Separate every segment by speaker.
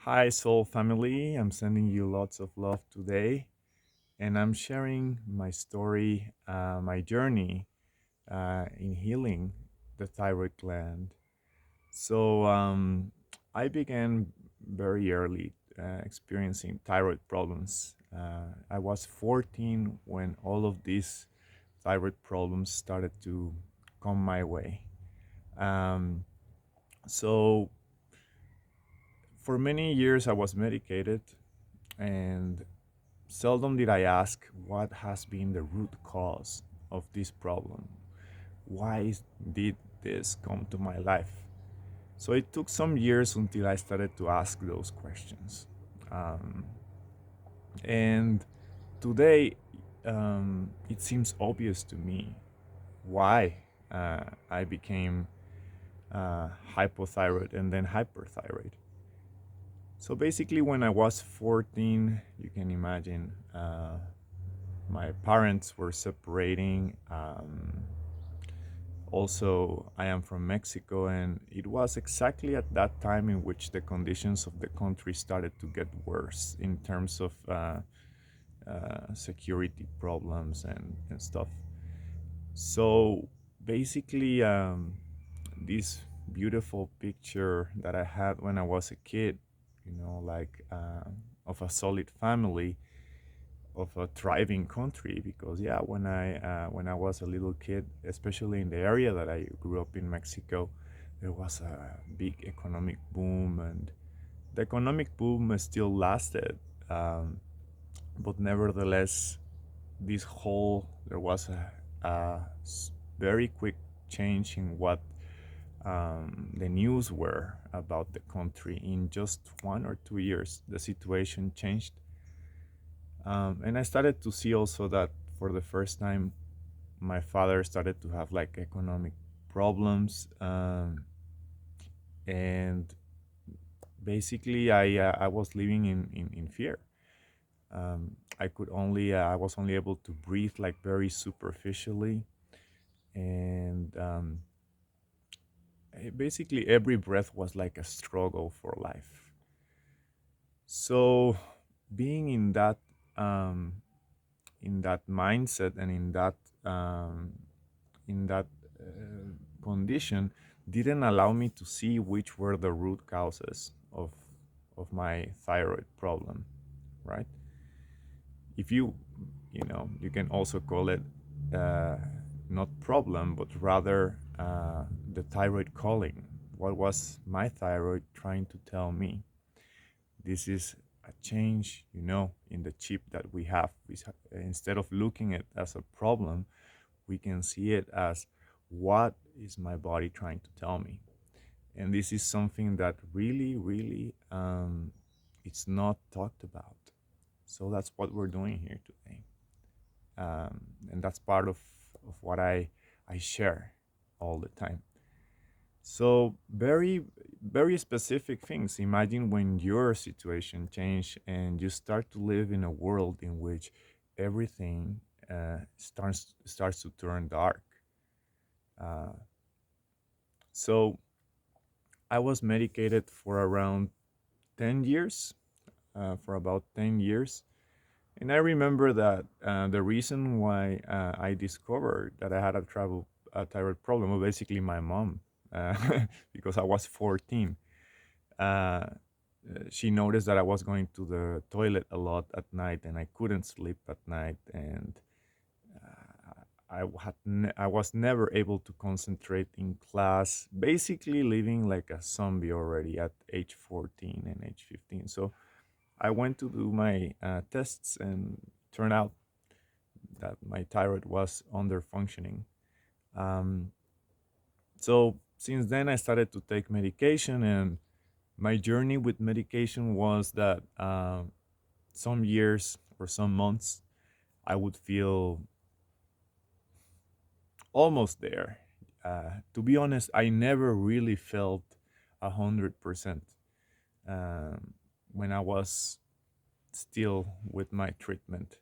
Speaker 1: Hi, Soul family. I'm sending you lots of love today, and I'm sharing my story, my journey in healing the thyroid gland. So, I began very early experiencing thyroid problems. I was 14 when all of these thyroid problems started to come my way. Um, so, for many years, I was medicated, and seldom did I ask what has been the root cause of this problem. Did this come to my life? So it took some years until I started to ask those questions. Um, and today, it seems obvious to me why I became hypothyroid and then hyperthyroid. So basically, when I was 14, you can imagine my parents were separating. Also, I am from Mexico, and it was exactly at that time in which the conditions of the country started to get worse in terms of security problems and stuff. So basically, this beautiful picture that I had when I was a kid, like of a solid family, of a thriving country. Because yeah, when I was a little kid, especially in the area that I grew up in, Mexico, there was a big economic boom, and the economic boom still lasted. um, but nevertheless, this whole there was a very quick change in what the news were about the country. In just 1 or 2 years, the situation changed. And I started to see also that for the first time, my father started to have like economic problems. And basically, I was living in fear. I was only able to breathe like very superficially. And basically, every breath was like a struggle for life. So, being um, in that mindset and in that condition didn't allow me to see which were the root causes of my thyroid problem, right? If you can also call it uh, not problem, but rather the thyroid calling. What was my thyroid trying to tell me? This is a change, in the chip that we have. Instead of looking at it as a problem, we can see it as, what is my body trying to tell me? And this is something that really, really, it's not talked about. So that's what we're doing here today. And that's part of what I share all the time. So very, very specific things. Imagine when your situation change and you start to live in a world in which everything starts to turn dark. Uh, so I was medicated for around 10 years, for about 10 years. And I remember that the reason why I discovered that I had a thyroid problem was basically my mom, uh, because I was 14. She noticed that I was going to the toilet a lot at night, and I couldn't sleep at night, and I was never able to concentrate in class, basically living like a zombie already at age 14 and age 15. So I went to do my tests, and turned out that my thyroid was under functioning. Um, so since then, I started to take medication, and my journey with medication was that some years or some months, I would feel almost there. To be honest, I never really felt 100% when I was still with my treatment.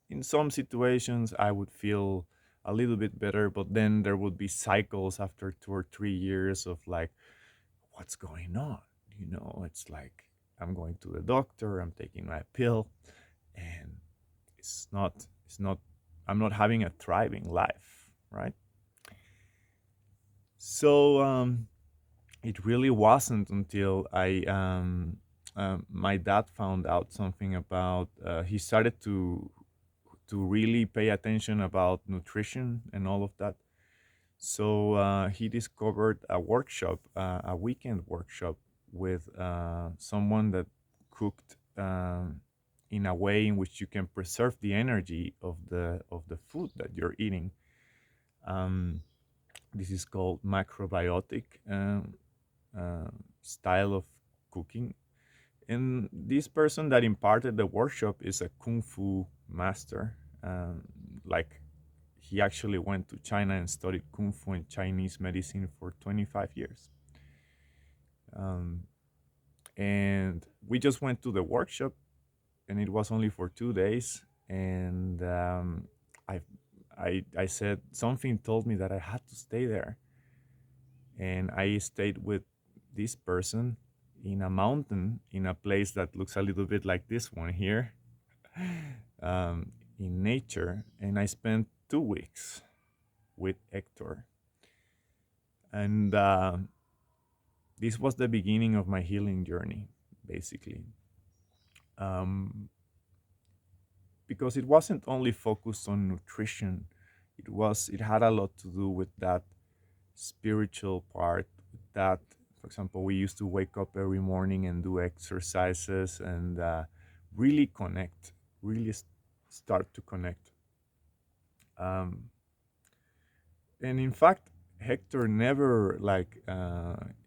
Speaker 1: In some situations, I would feel a little bit better, but then there would be cycles after 2 or 3 years of like, what's going on? It's like I'm going to the doctor, I'm taking my pill, and it's not, I'm not having a thriving life, right? So it really wasn't until my dad found out something about, he started to really pay attention about nutrition and all of that. So he discovered a workshop, a weekend workshop with someone that cooked in a way in which you can preserve the energy of the food that you're eating. Um, this is called macrobiotic uh, style of cooking. And this person that imparted the workshop is a kung fu master. Like he actually went to China and studied kung fu and Chinese medicine for 25 years. Um, and we just went to the workshop, and it was only for 2 days. And I, I said something told me that I had to stay there, and I stayed with this person in a mountain in a place that looks a little bit like this one here, in nature, and I spent 2 weeks with Hector. And this was the beginning of my healing journey, basically. Um, because it wasn't only focused on nutrition, it had a lot to do with that spiritual part. That, for example, we used to wake up every morning and do exercises and really connect, really start to connect. Um, and in fact, Hector never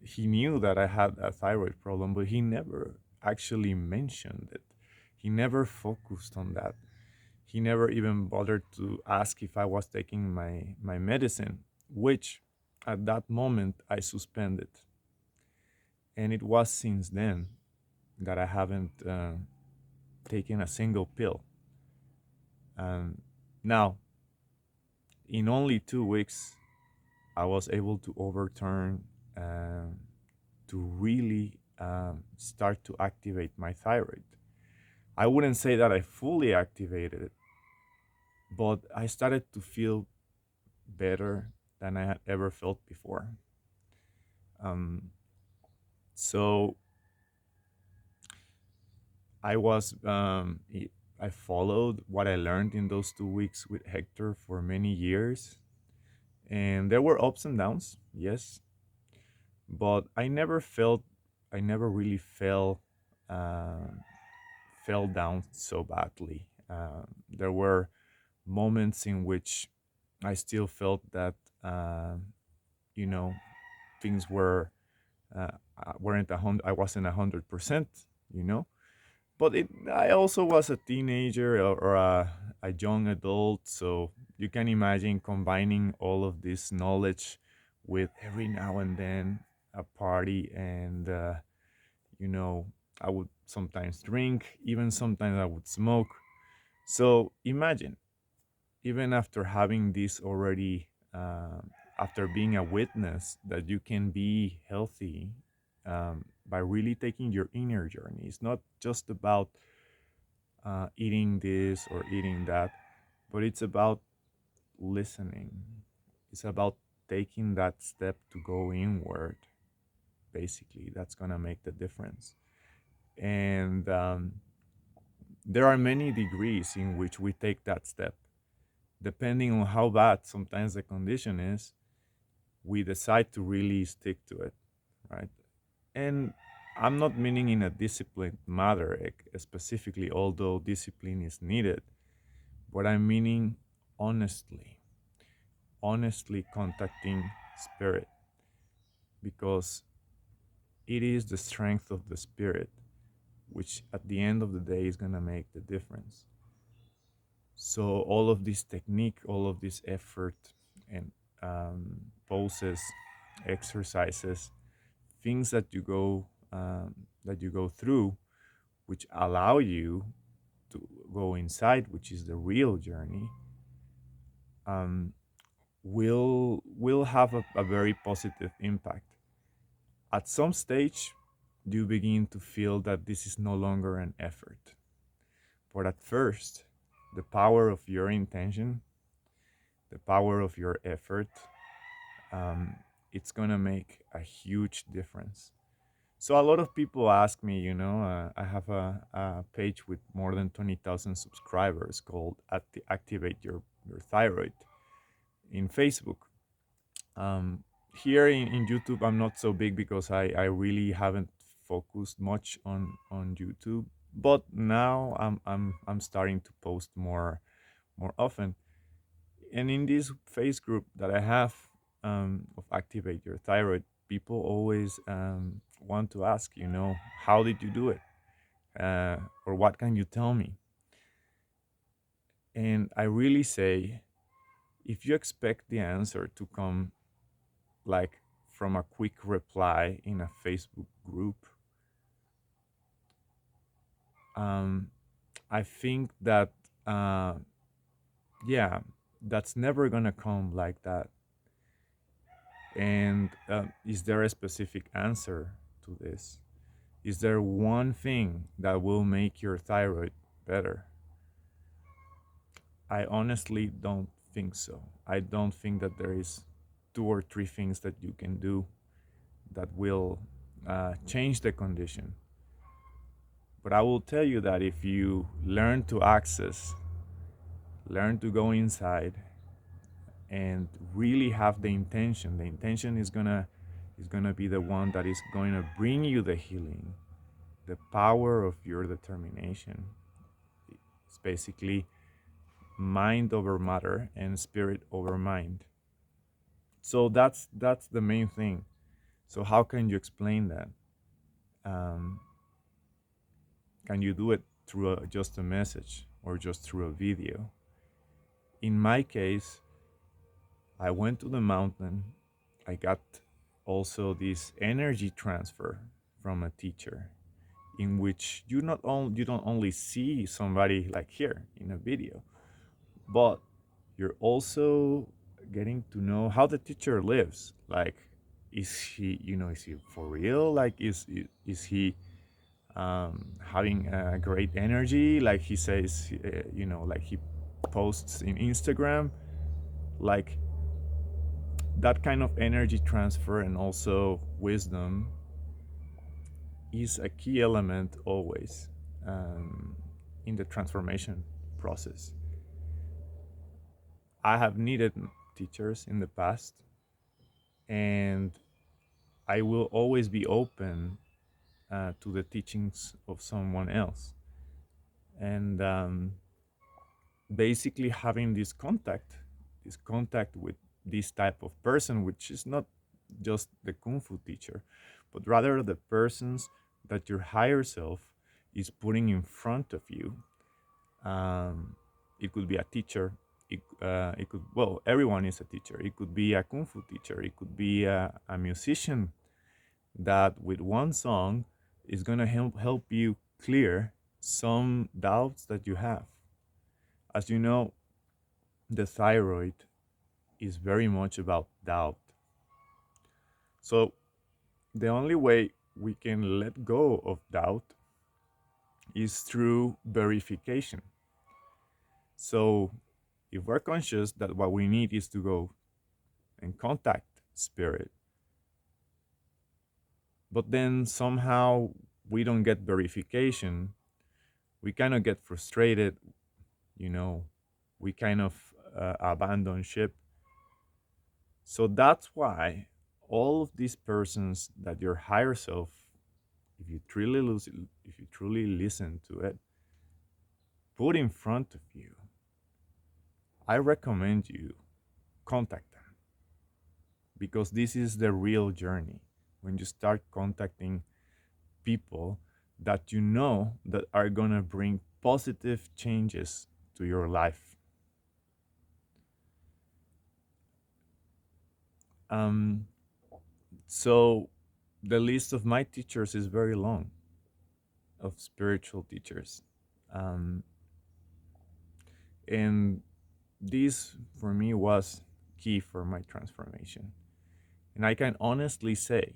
Speaker 1: he knew that I had a thyroid problem, but he never actually mentioned it. He never focused on that. He never even bothered to ask if I was taking my medicine, which at that moment I suspended. And it was since then that I haven't taken a single pill. Now, in only 2 weeks, I was able to overturn, to really start to activate my thyroid. I wouldn't say that I fully activated it, but I started to feel better than I had ever felt before. Um, so I was, I followed what I learned in those 2 weeks with Hector for many years, and there were ups and downs, yes, but I never really uh, fell down so badly. There were moments in which I still felt that, you know, things weren't 100. I wasn't 100%, you know. But I also was a teenager, or a young adult, so you can imagine combining all of this knowledge with every now and then a party, and you know, I would sometimes drink, even sometimes I would smoke. So imagine, even after having this already, after being a witness that you can be healthy, by really taking your inner journey. It's not just about eating this or eating that, but it's about listening. It's about taking that step to go inward. Basically, that's gonna make the difference. And there are many degrees in which we take that step. Depending on how bad sometimes the condition is, we decide to really stick to it, right? And I'm not meaning in a disciplined manner, specifically, although discipline is needed, but I'm meaning honestly, honestly contacting spirit, because it is the strength of the spirit which at the end of the day is going to make the difference. So all of this technique, all of this effort, and poses, exercises, things that you go through, which allow you to go inside, which is the real journey, um, will have a very positive impact. At some stage, you begin to feel that this is no longer an effort. But at first, the power of your intention, the power of your effort, um, it's gonna make a huge difference. So a lot of people ask me, I have a page with more than 20,000 subscribers called Activate Your Thyroid in Facebook. Um, Here in YouTube, I'm not so big because I really haven't focused much on YouTube. But now I'm starting to post more often. And in this face group that I have of Activate Your Thyroid, people always want to ask, how did you do it? Or what can you tell me? And I really say, if you expect the answer to come like from a quick reply in a Facebook group, um, I think that, uh, yeah, that's never gonna come like that. And is there a specific answer to this? Is there one thing that will make your thyroid better? I honestly don't think so. I don't think that there is two or three things that you can do that will change the condition. But I will tell you that if you learn to access, learn to go inside, and really have the intention is gonna be the one that is going to bring you the healing, the power of your determination. It's basically mind over matter and spirit over mind. So that's the main thing. So how can you explain that? Um, can you do it through just a message or just through a video? In my case, I went to the mountain. I got also this energy transfer from a teacher, in which you don't only see somebody like here in a video, but you're also getting to know how the teacher lives. Like, is he for real? Like, is he having a great energy? Like he says, like he posts in Instagram, like that kind of energy transfer and also wisdom is a key element always in the transformation process. I have needed teachers in the past, and I will always be open to the teachings of someone else. And basically, having this contact with this type of person, which is not just the Kung Fu teacher, but rather the persons that your higher self is putting in front of you. It could be a teacher. It could, well, everyone is a teacher. It could be a Kung Fu teacher. It could be a musician that with one song is going to help you clear some doubts that you have. As you know, the thyroid is very much about doubt. So the only way we can let go of doubt is through verification. So if we're conscious that what we need is to go and contact spirit, but then somehow we don't get verification, we kind of get frustrated, you know, we kind of abandon ship. So that's why all of these persons that your higher self, if you truly listen to it, put in front of you, I recommend you contact them, because this is the real journey. When you start contacting people that you know that are gonna bring positive changes to your life. Um, so the list of my teachers is very long, of spiritual teachers. Um, and this for me was key for my transformation. And I can honestly say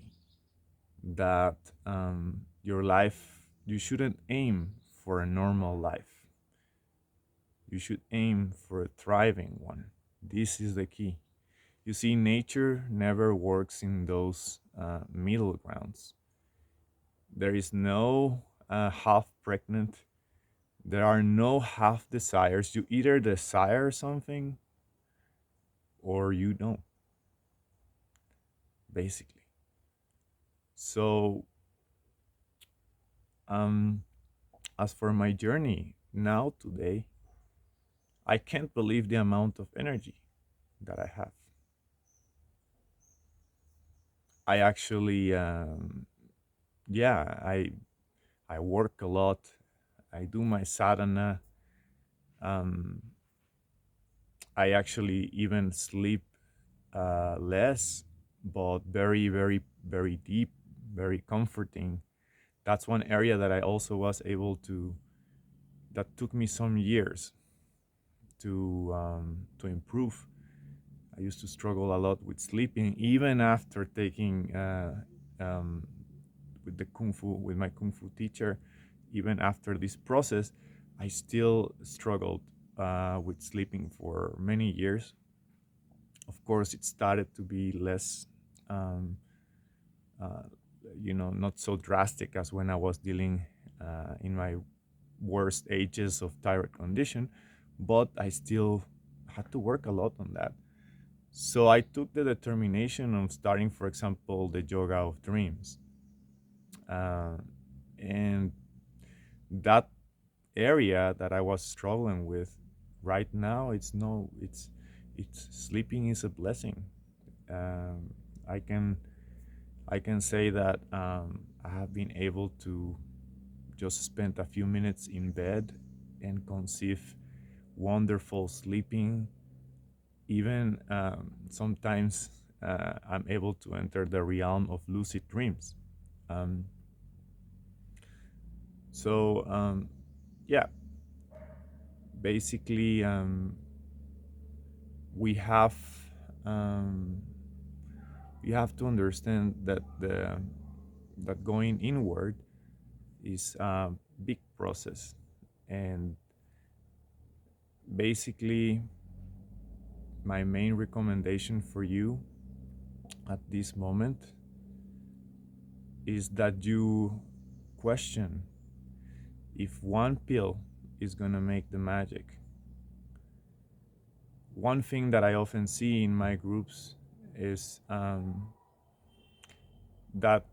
Speaker 1: that your life, you shouldn't aim for a normal life. You should aim for a thriving one. This is the key. You see, nature never works in those middle grounds. There is no half pregnant. There are no half desires. You either desire something or you don't, basically. So, um, as for my journey now today, I can't believe the amount of energy that I have. I actually, yeah, I work a lot. I do my sadhana. Um, I actually even sleep less, but very, very, very deep, very comforting. That's one area that I also was able to. That took me some years to improve. I used to struggle a lot with sleeping, even after taking um, with the kung fu with my kung fu teacher. Even after this process, I still struggled with sleeping for many years. Of course, it started to be less, um, uh, not so drastic as when I was dealing in my worst ages of thyroid condition, but I still had to work a lot on that. So I took the determination of starting, for example, the yoga of dreams. Uh, and that area that I was struggling with right now, it's sleeping is a blessing. Um, I can I can say that I have been able to just spend a few minutes in bed and conceive wonderful sleeping. Even sometimes I'm able to enter the realm of lucid dreams. Um, so yeah, basically we have um, we have to understand that that going inward is a big process, and basically my main recommendation for you at this moment is that you question if one pill is going to make the magic. One thing that I often see in my groups is that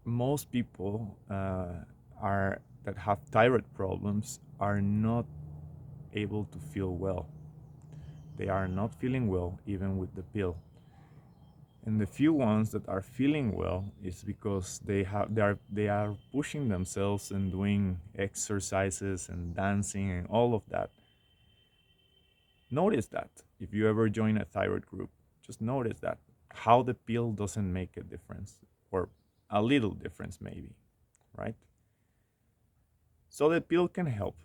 Speaker 1: most people are that have thyroid problems are not able to feel well. They are not feeling well even with the pill. And the few ones that are feeling well is because they are pushing themselves and doing exercises and dancing and all of that. Notice that if you ever join a thyroid group, just notice that how the pill doesn't make a difference, or a little difference maybe, right? So the pill can help,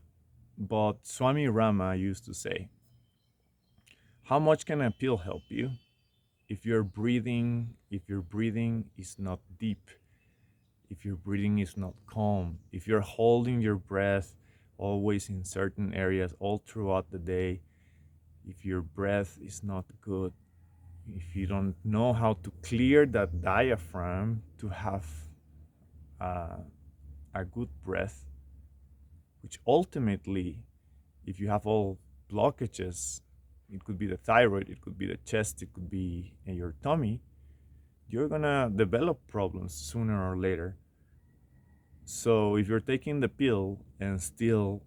Speaker 1: but Swami Rama used to say, how much can a pill help you if your breathing is not deep, if your breathing is not calm, if you're holding your breath always in certain areas all throughout the day, if your breath is not good, if you don't know how to clear that diaphragm to have uh, a good breath, which ultimately, if you have all blockages, it could be the thyroid, it could be the chest, it could be in your tummy, you're gonna develop problems sooner or later. So if you're taking the pill and still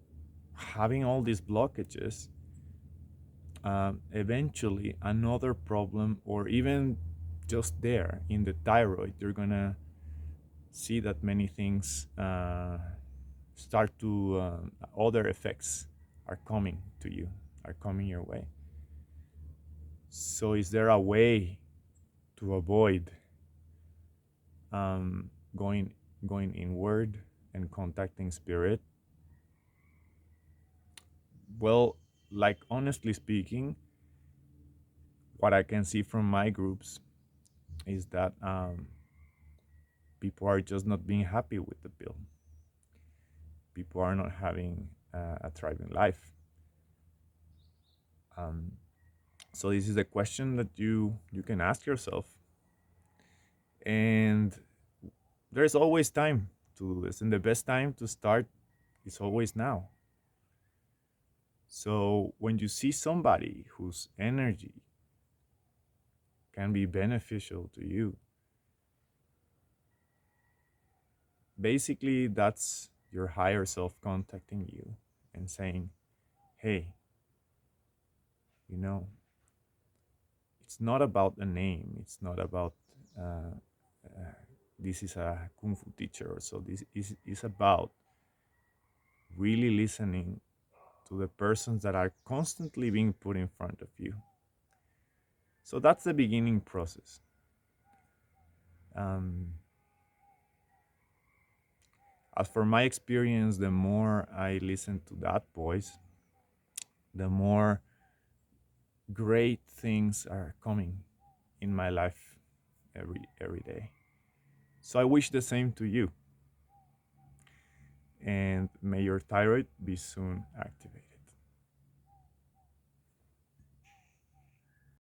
Speaker 1: having all these blockages, eventually another problem, or even just there in the thyroid, you're gonna see that many things start to other effects are coming to you, are coming your way. So is there a way to avoid um, going going inward and contacting spirit? Well, like honestly speaking, what I can see from my groups is that People are just not being happy with the pill. People are not having a thriving life. Um, so this is a question that you can ask yourself, and there's always time to do this, and the best time to start is always now. So when you see somebody whose energy can be beneficial to you, basically that's your higher self contacting you and saying, hey, you know, it's not about the name, it's not about uh, uh, this is a kung fu teacher or so. This is about really listening to the persons that are constantly being put in front of you. So that's the beginning process. um, as for my experience, the more I listen to that voice, the more great things are coming in my life every day. So I wish the same to you, and may your thyroid be soon activated.